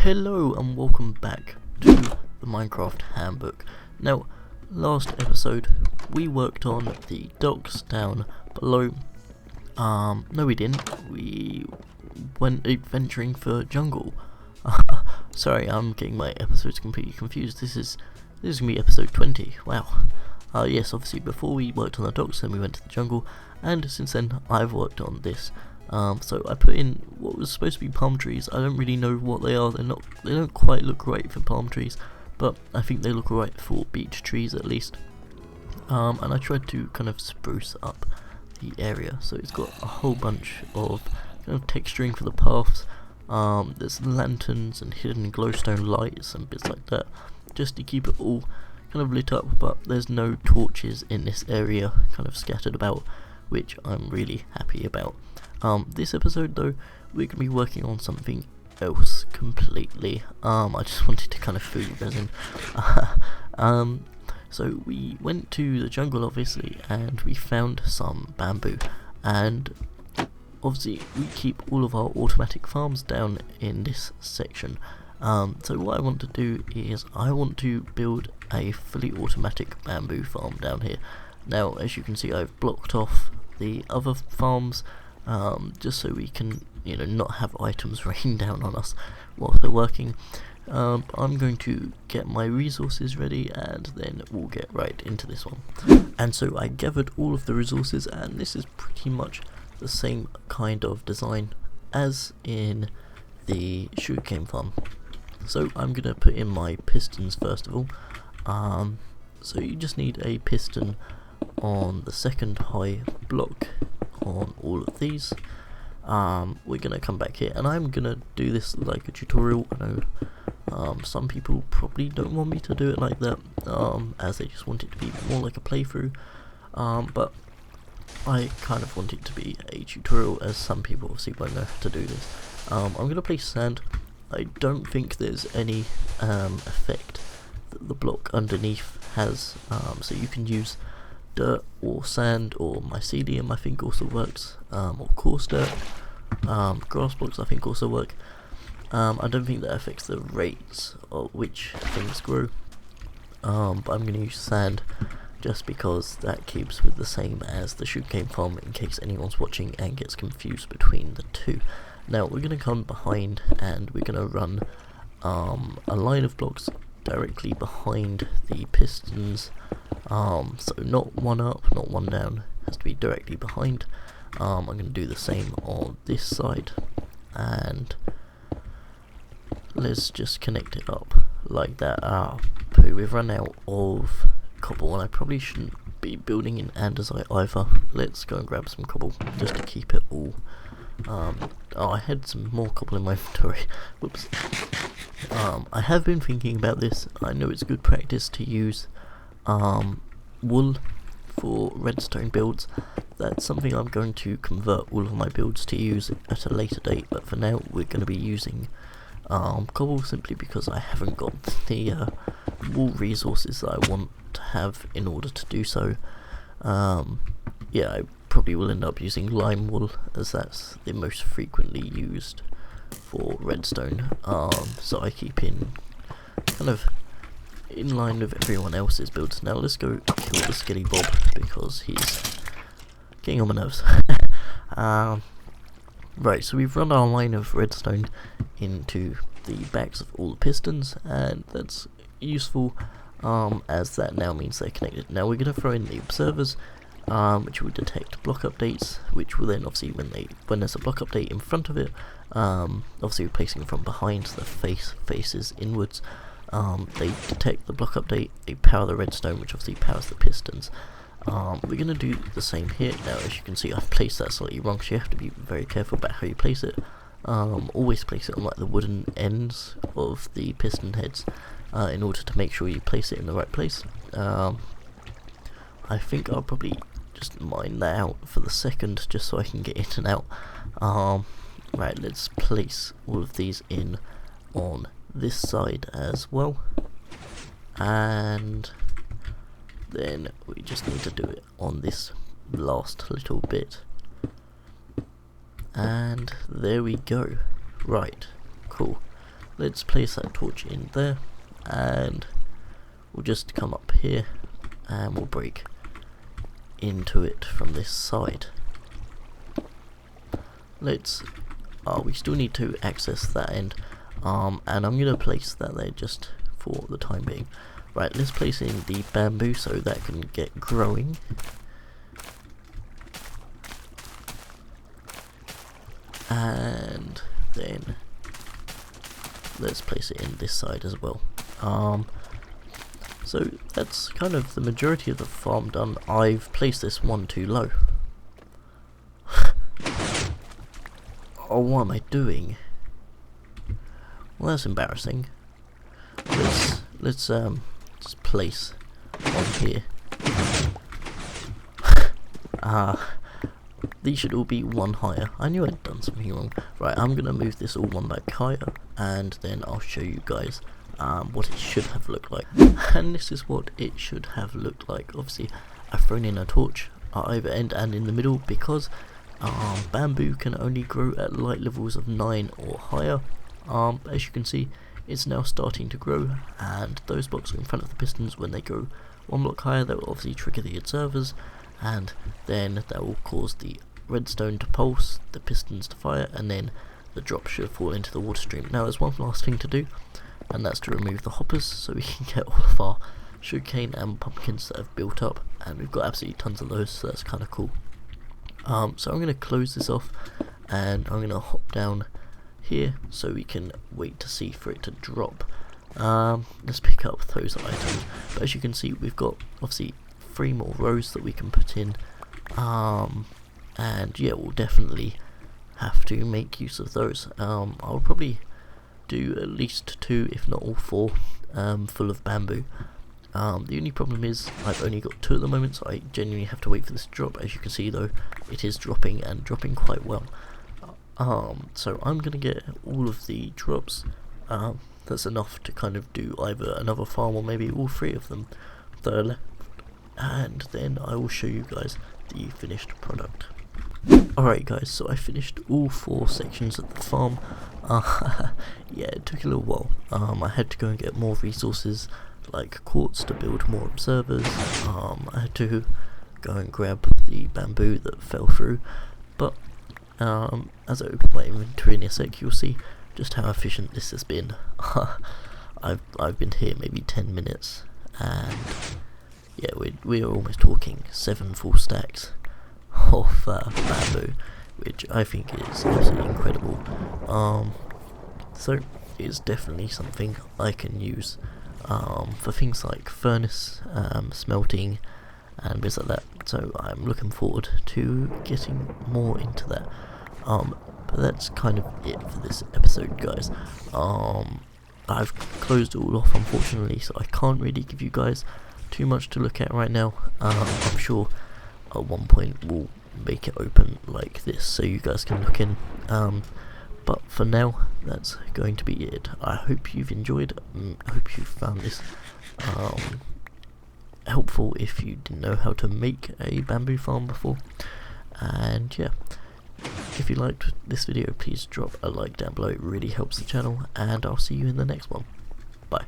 Hello and welcome back to the Minecraft Handbook. Now, last episode we worked on the docks down below. No we didn't. We went adventuring for jungle. Sorry, I'm getting my episodes completely confused. This is gonna be episode 20. Wow. Yes, obviously before we worked on the docks, then we went to the jungle, and since then I've worked on this. So I put in what was supposed to be palm trees. I don't really know what they are. They don't quite look right for palm trees, but I think they look right for beech trees at least. And I tried to kind of spruce up the area, so it's got a whole bunch of kind of texturing for the paths. There's lanterns and hidden glowstone lights and bits like that, just to keep it all kind of lit up. But there's no torches in this area, kind of scattered about, which I'm really happy about. This episode though, we're going to be working on something else completely. I just wanted to kind of fill you guys in. So we went to the jungle obviously, and we found some bamboo, and obviously we keep all of our automatic farms down in this section. So what I want to do is I want to build a fully automatic bamboo farm down here. Now as you can see, I've blocked off the other farms, just so we can, not have items rain down on us whilst we're working. I'm going to get my resources ready, and then we'll get right into this one. And so I gathered all of the resources, and this is pretty much the same kind of design as in the sugarcane farm. So I'm going to put in my pistons first of all. So you just need a piston on the second high block on all of these. We're gonna come back here, and I'm gonna do this like a tutorial. I know some people probably don't want me to do it like that, as they just want it to be more like a playthrough, but I kind of want it to be a tutorial, as some people obviously won't know how to do this. I'm gonna place sand. I don't think there's any effect that the block underneath has, so you can use dirt or sand or mycelium, I think also works, or coarse dirt. Grass blocks I think also work. I don't think that affects the rates of which things grow, but I'm going to use sand just because that keeps with the same as the sugarcane farm, in case anyone's watching and gets confused between the two. Now we're going to come behind, and we're going to run a line of blocks directly behind the pistons. So not one up, not one down, it has to be directly behind. I'm going to do the same on this side, and let's just connect it up like that. We've run out of cobble, and I probably shouldn't be building in andesite either. Let's go and grab some cobble just to keep it all. I had some more cobble in my inventory. Whoops. I have been thinking about this. I know it's good practice to use wool for redstone builds. That's something I'm going to convert all of my builds to use at a later date, but for now we're going to be using cobble, simply because I haven't got the wool resources that I want to have in order to do so. Yeah, I probably will end up using lime wool, as that's the most frequently used for redstone. So I keep in kind of in line with everyone else's builds. Now let's go kill the Skilly Bob, because he's getting on my nerves. Right, so we've run our line of redstone into the backs of all the pistons, and that's useful, as that now means they're connected. Now we're going to throw in the observers, which will detect block updates, which will then obviously, when there's a block update in front of it, obviously replacing from behind, so the faces inwards, they detect the block update, they power the redstone, which obviously powers the pistons. We're going to do the same here. Now as you can see, I've placed that slightly wrong, so you have to be very careful about how you place it. Always place it on like the wooden ends of the piston heads, in order to make sure you place it in the right place. I think I'll probably just mine that out for the second, just so I can get in and out. Right, let's place all of these in on this side as well, and then we just need to do it on this last little bit, and there we go. Right, cool. let's place that torch in there, and we'll just come up here and we'll break into it from this side. Let's we still need to access that end, and I'm gonna place that there just for the time being. Right, let's place in the bamboo so that can get growing. And then let's place it in this side as well. So that's kind of the majority of the farm done. I've placed this one too low. Oh, what am I doing? Well, that's embarrassing. Let's just place on here. These should all be one higher. I knew I'd done something wrong. Right, I'm gonna move this all one back higher, and then I'll show you guys what it should have looked like. And this is what it should have looked like. Obviously, I've thrown in a torch at either end and in the middle because bamboo can only grow at light levels of 9 or higher. As you can see, it's now starting to grow, and those blocks in front of the pistons, when they go one block higher, that will obviously trigger the observers, and then that will cause the redstone to pulse, the pistons to fire, and then the drop should fall into the water stream. Now there's one last thing to do, and that's to remove the hoppers so we can get all of our sugarcane and pumpkins that have built up, and we've got absolutely tons of those, so that's kind of cool. So I'm going to close this off, and I'm going to hop down here so we can wait to see for it to drop. Let's pick up those items, but as you can see, we've got obviously 3 more rows that we can put in, and yeah, we'll definitely have to make use of those. I'll probably do at least 2, if not all 4, full of bamboo. The only problem is I've only got 2 at the moment, so I genuinely have to wait for this to drop. As you can see though, it is dropping, and dropping quite well. So I'm gonna get all of the drops. That's enough to kind of do either another farm or maybe all 3 of them that are left, and then I will show you guys the finished product. Alright guys, so I finished all 4 sections of the farm. Yeah, it took a little while. I had to go and get more resources like quartz to build more observers. I had to go and grab the bamboo that fell through, but as I open my inventory in a sec, you'll see just how efficient this has been. I've been here maybe 10 minutes, and yeah, we are almost talking 7 full stacks of bamboo, which I think is absolutely incredible. So it's definitely something I can use for things like furnace, smelting, and bits like that. So I'm looking forward to getting more into that. But that's kind of it for this episode, guys. I've closed it all off, unfortunately, so I can't really give you guys too much to look at right now. I'm sure at one point we'll make it open like this so you guys can look in. But for now, that's going to be it. I hope you've enjoyed. I hope you found this helpful if you didn't know how to make a bamboo farm before. And yeah, if you liked this video, please drop a like down below. It really helps the channel, and I'll see you in the next one. Bye.